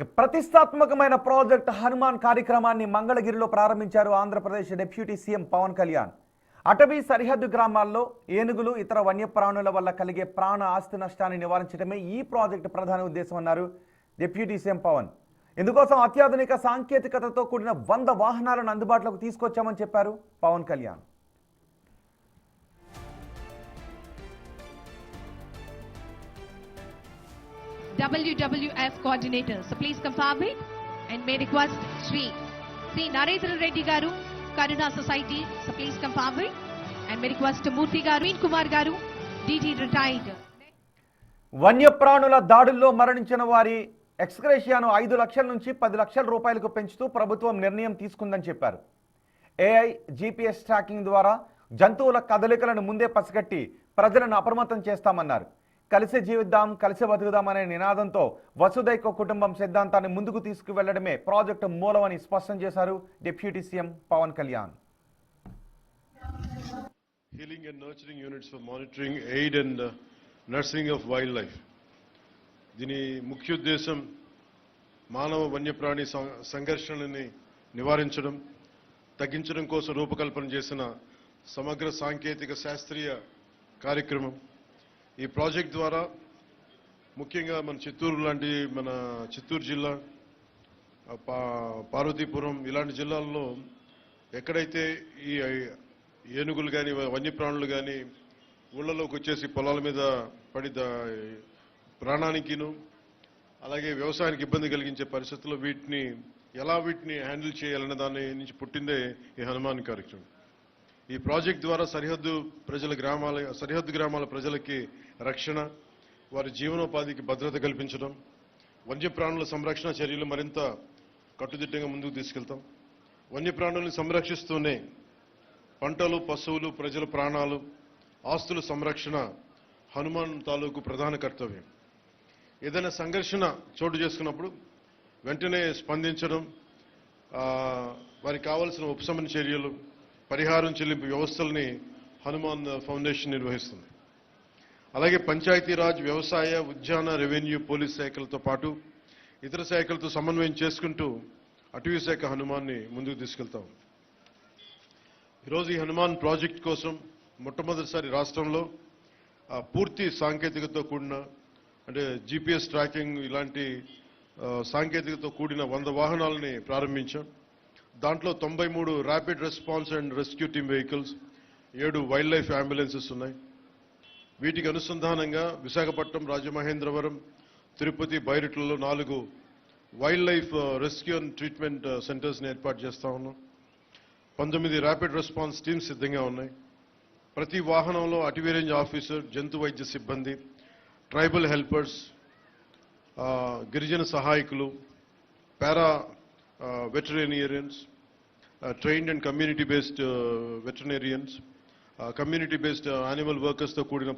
ఇక ప్రతిష్టాత్మకమైన ప్రాజెక్ట్ హనుమాన్ కార్యక్రమాన్ని మంగళగిరిలో ప్రారంభించారు ఆంధ్రప్రదేశ్ డిప్యూటీ సీఎం పవన్ కళ్యాణ్. అటవీ సరిహద్దు గ్రామాల్లో ఏనుగులు ఇతర వన్యప్రాణుల వల్ల కలిగే ప్రాణ ఆస్తి నష్టాన్ని నివారించడమే ఈ ప్రాజెక్టు ప్రధాన ఉద్దేశం అన్నారు డిప్యూటీ సీఎం పవన్. ఇందుకోసం అత్యాధునిక సాంకేతికతతో కూడిన 100 వాహనాలను అందుబాటులోకి తీసుకొచ్చామని చెప్పారు Pawan Kalyan. WWF coordinator. So please come forward and may request Sri Narendra Reddy Garu, Karuna Society. So please come forward and may request Murthy Garu, Kumar Garu, DT retired. వన్యప్రాణుల దాడుల్లో మరణించిన వారి ఎక్స్గ్రేషియాను 5 లక్షల నుంచి 10 లక్షల రూపాయలకు పెంచుతూ ప్రభుత్వం నిర్ణయం తీసుకుందని చెప్పారు. AI GPS ట్రాకింగ్ ద్వారా జంతువుల కదలికలను ముందే పసిగట్టి ప్రజలను అప్రమత్తం చేస్తామన్నారు. కలిసి జీవిద్దాం, కలిసి బతుకుదాం అనే నినాదంతో వసుదైక కుటుంబం సిద్ధాంతాన్ని ముందుకు తీసుకువెళ్లడమే ప్రాజెక్టు మూలమని స్పష్టం చేశారు deputy CM Pawan Kalyan. Healing and nurturing units for monitoring, aid and nursing of wildlife. దీని ముఖ్య ఉద్దేశం మానవ వన్యప్రాణి సంఘర్షణని నివారించడం, తగ్గించడం కోసం రూపకల్పన చేసిన సమగ్ర సాంకేతిక శాస్త్రీయ కార్యక్రమం. ఈ ప్రాజెక్ట్ ద్వారా ముఖ్యంగా మన చిత్తూరు జిల్లా, పార్వతీపురం ఇలాంటి జిల్లాల్లో ఎక్కడైతే ఈ ఏనుగులు కానీ వన్యప్రాణులు కానీ ఊళ్ళలోకి వచ్చేసి పొలాల మీద పడి ప్రాణానికిను అలాగే వ్యవసాయానికి ఇబ్బంది కలిగించే పరిస్థితుల్లో వీటిని హ్యాండిల్ చేయాలనే దాని నుంచి పుట్టిందే ఈ హనుమాన్ కార్యక్రమం. ఈ ప్రాజెక్ట్ ద్వారా సరిహద్దు గ్రామాల ప్రజలకి రక్షణ, వారి జీవనోపాధికి భద్రత కల్పించడం, వన్యప్రాణుల సంరక్షణ చర్యలు మరింత కట్టుదిట్టంగా ముందుకు తీసుకెళ్తాం. వన్యప్రాణులను సంరక్షిస్తూనే పంటలు, పశువులు, ప్రజల ప్రాణాలు, ఆస్తుల సంరక్షణ హనుమాన్ తాలూకు ప్రధాన కర్తవ్యం. ఏదైనా సంఘర్షణ చోటు చేసుకున్నప్పుడు వెంటనే స్పందించడం, వారికి కావాల్సిన ఉపశమన చర్యలు, పరిహారం చెల్లింపు వ్యవస్థల్ని హనుమాన్ ఫౌండేషన్ నిర్వహిస్తుంది. అలాగే పంచాయతీరాజ్, వ్యవసాయ, ఉద్యాన, రెవెన్యూ, పోలీస్ శాఖలతో పాటు ఇతర శాఖలతో సమన్వయం చేసుకుంటూ అటవీ శాఖ హనుమాన్ని ముందుకు తీసుకెళ్తాం. ఈరోజు ఈ హనుమాన్ ప్రాజెక్ట్ కోసం మొట్టమొదటిసారి రాష్ట్రంలో పూర్తి సాంకేతికతతో కూడిన అంటే GPS ట్రాకింగ్ ఇలాంటి సాంకేతికతతో కూడిన 100 వాహనాలని ప్రారంభించాం. దాంట్లో 93 rapid response and rescue team vehicles, 7 wildlife ambulances ఉన్నాయి. వీటికి అనుసంధానంగా విశాఖపట్నం, రాజమహేంద్రవరం, తిరుపతి, బైరిట్లలో 4 wildlife rescue and treatment సెంటర్స్ని ఏర్పాటు చేస్తా ఉన్నాం. 19 ర్యాపిడ్ రెస్పాన్స్ టీమ్స్ సిద్ధంగా ఉన్నాయి. ప్రతి వాహనంలో అటవీ రేంజ్ ఆఫీసర్, జంతు వైద్య సిబ్బంది, ట్రైబల్ హెల్పర్స్, గిరిజన సహాయకులు, పారా వెటరేనియన్స్, trained and community-based veterinarians, community-based animal workers తో కూడిన